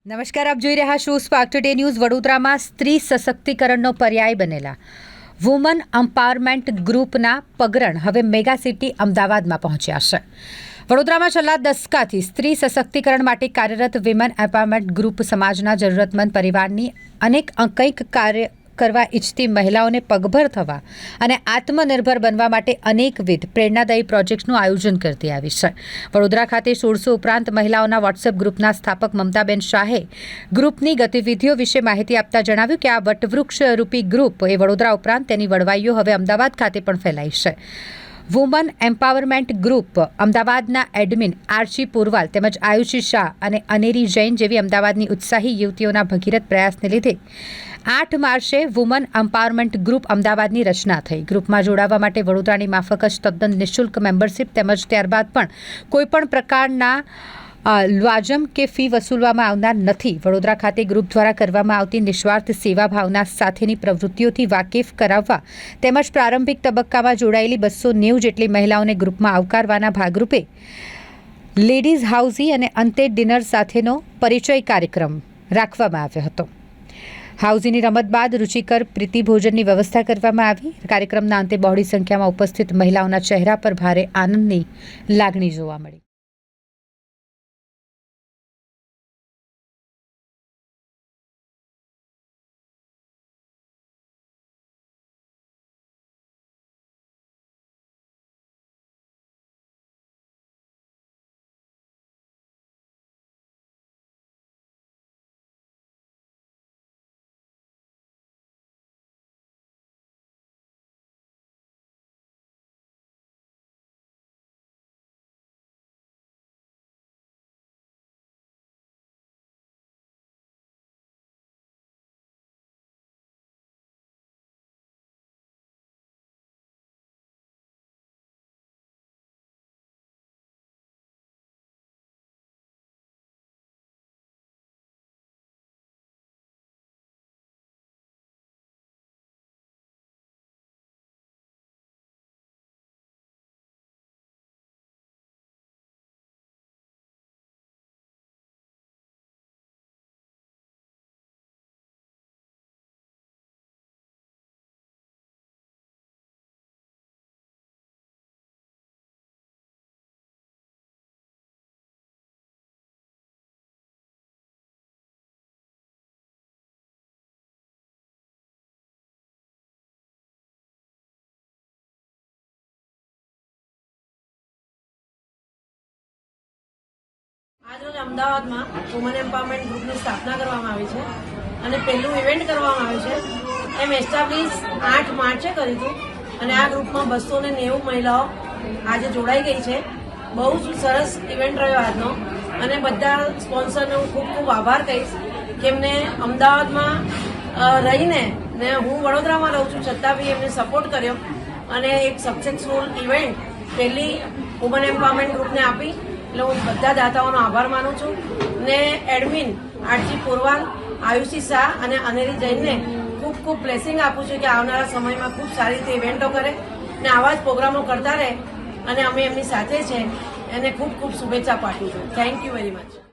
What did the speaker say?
નમસ્કાર, આપ જોઈ રહ્યા છો સ્પાર્ક ટુડે ન્યૂઝ. વડોદરામાં સ્ત્રી સશક્તિકરણનો પર્યાય બનેલા વુમન એમ્પાવરમેન્ટ ગ્રુપના પગરણ હવે મેગા સિટી અમદાવાદમાં પહોંચ્યા છે. વડોદરામાં છેલ્લા દસકાથી સ્ત્રી સશક્તિકરણ માટે કાર્યરત વિમેન એમ્પાવરમેન્ટ ગ્રુપ સમાજના જરૂરતમંદ પરિવારની અનેક કંઈક કાર્ય કરવા ઈચ્છતી મહિલાઓને પગભર થવા અને આત્મનિર્ભર બનવા માટે અનેકવિધ પ્રેરણાદાયી પ્રોજેક્ટ્સનું આયોજન કરતી આવી છે. વડોદરા ખાતે 1600 ઉપરાંત મહિલાઓના વોટ્સએપ ગ્રુપના સ્થાપક મમતાબેન શાહે ગ્રુપની ગતિવિધિઓ વિશે માહિતી આપતા જણાવ્યું કે આ વટવૃક્ષ રૂપી ગ્રુપ એ વડોદરા ઉપરાંત તેની વડવાઈઓ હવે અમદાવાદ ખાતે પણ ફેલાઈ છે. વુમન એમ્પાવરમેન્ટ ગ્રુપ અમદાવાદના એડમિન આર્ચી પુરવાલ તેમજ આયુષી શાહ અને અનેરી જૈન જેવી અમદાવાદની ઉત્સાહી યુવતીઓના ભગીરથ પ્રયાસને લીધે 8 માર્ચે વુમન એમ્પાવરમેન્ટ ગ્રુપ અમદાવાદની રચના થઈ. ગ્રુપમાં જોડાવા માટે વડોદરાની માફક જ તદ્દન નિઃશુલ્ક મેમ્બરશિપ તેમજ ત્યારબાદ પણ કોઈપણ પ્રકારના લ્વાજમ કે ફી વસૂલવામાં આવનાર નથી. વડોદરા ખાતે ગ્રુપ દ્વારા કરવામાં આવતી નિસ્વાર્થ સેવા ભાવના સાથેની પ્રવૃત્તિઓથી વાકેફ કરાવવા તેમજ પ્રારંભિક તબક્કામાં જોડાયેલી 290 જેટલી મહિલાઓને ગ્રુપમાં આવકારવાના ભાગરૂપે લેડીઝ હાઉસી અને અંતે ડિનર સાથેનો પરિચય કાર્યક્રમ રાખવામાં આવ્યો હતો. હાઉસીની રમત બાદ રુચિકર પ્રીતિ ભોજનની વ્યવસ્થા કરવામાં આવી. કાર્યક્રમના અંતે બહોળી સંખ્યામાં ઉપસ્થિત મહિલાઓના ચહેરા પર ભારે આનંદની લાગણી જોવા મળી. આજરોજ અમદાવાદમાં વુમન એમ્પાવરમેન્ટ ગ્રુપની સ્થાપના કરવામાં આવી છે અને પહેલું ઇવેન્ટ કરવામાં આવ્યું છે. એમ એસ્ટાબ્લિશ 8 માર્ચે કર્યું હતું અને આ ગ્રુપમાં 290 મહિલાઓ આજે જોડાઈ ગઈ છે. બહુ જ સરસ ઇવેન્ટ રહ્યો આજનો અને બધા સ્પોન્સરને હું ખૂબ ખૂબ આભાર કહીશ કે એમને અમદાવાદમાં રહીને ને હું વડોદરામાં રહું છું છતાં બી એમને સપોર્ટ કર્યો અને એક સક્સેસફુલ ઇવેન્ટ પહેલી વુમન એમ્પાવરમેન્ટ ગ્રુપને આપી. એટલે હું બધા દાતાઓનો આભાર માનું છું ને એડમિન આરજી પુરવાલ, આયુષી શાહ અને અનેરી જૈનને ખૂબ ખૂબ બ્લેસિંગ આપું છું કે આવનારા સમયમાં ખૂબ સારી રીતે ઇવેન્ટો કરે ને આવા જ પ્રોગ્રામો કરતા રહે અને અમે એમની સાથે છે એને ખૂબ ખૂબ શુભેચ્છા પાઠવું છું. Thank you very much.